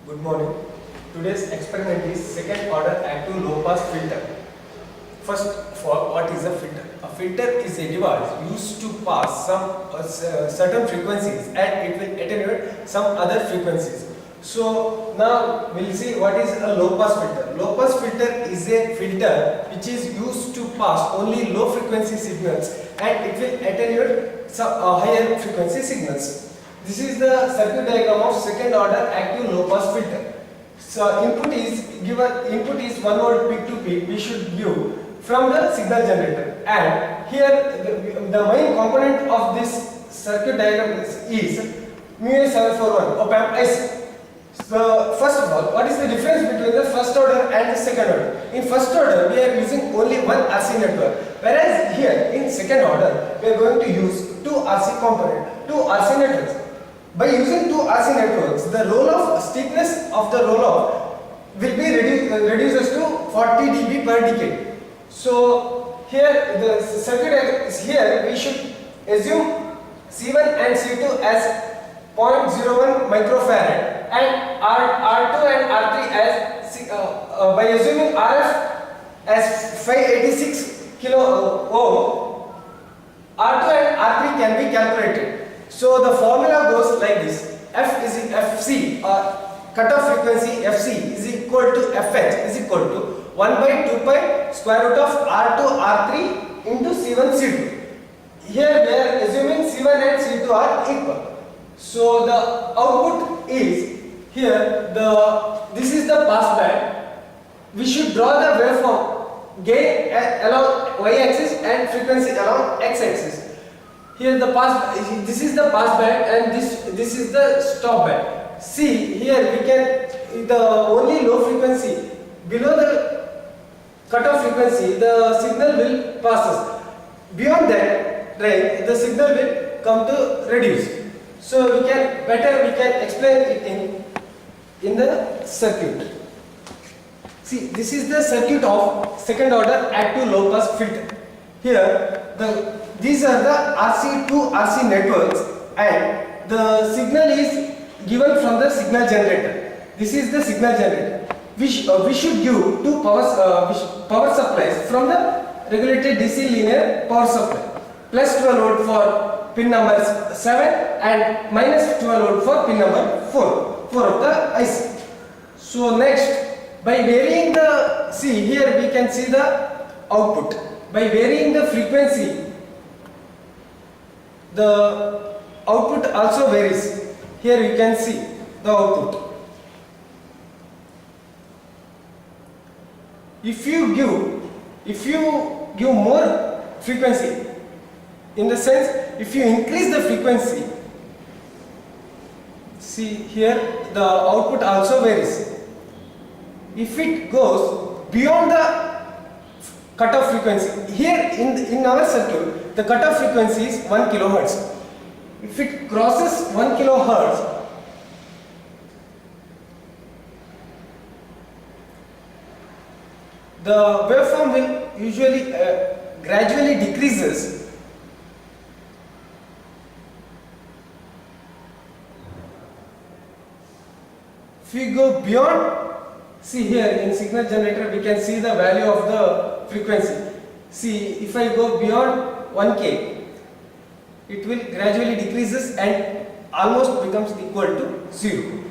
Good morning. Today's experiment is second order active low pass filter. First of all, what is a filter? A filter is a device used to pass some certain frequencies and it will attenuate some other frequencies. So now we'll see what is a low pass filter. Low pass filter is a filter which is used to pass only low frequency signals and it will attenuate some higher frequency signals. This is the circuit diagram of second order active low pass filter. So input is 1 volt peak to peak we should give from the signal generator, and here the main component of this circuit diagram is MUA741 op amp IC. So first of all, what is the difference between the first order and the second order? In first order we are using only one RC network, whereas here in second order we are going to use two RC component, two RC networks. By using two RC networks, the roll-off steepness of the roll-off will be reduces to 40 dB per decade. So here the circuit is here, we should assume C1 and C2 as 0.01 microfarad and R2 and R3 as by assuming RF as 586 kilo ohm, R2 and R3 can be calculated. So the formula goes like this: F is Fc cutoff frequency Fc is equal to Fh is equal to 1 by 2 pi square root of R2 R3 into C1 C2. Here we are assuming C1 and C2 are equal. So the output is here this is the pass band. We should draw the waveform gain along y axis and frequency along x axis. Here this is the pass band and this is the stop band. See here we can the only low frequency below the cutoff frequency the signal will passes. Beyond that range the signal will come to reduce. So we can explain it in the circuit. See, this is the circuit of second order active low pass filter. Here these are the RC2 RC networks and the signal is given from the signal generator. This is the signal generator. We should give two power supplies from the regulated DC linear power supply. Plus 12 volt for pin number 7 and minus 12 volt for pin number 4 of the IC. So next, by varying the, see here we can see the output. By varying the frequency, the output also varies. Here you can see the output. If you give more frequency, in the sense if you increase the frequency, see here the output also varies. If it goes beyond the cutoff frequency, here in our circuit the cutoff frequency is 1 kilohertz. If it crosses 1 kilohertz, the waveform will usually gradually decreases. If we go beyond, see here in signal generator we can see the value of the frequency. See, if I go beyond 1K, it will gradually decreases and almost becomes equal to 0.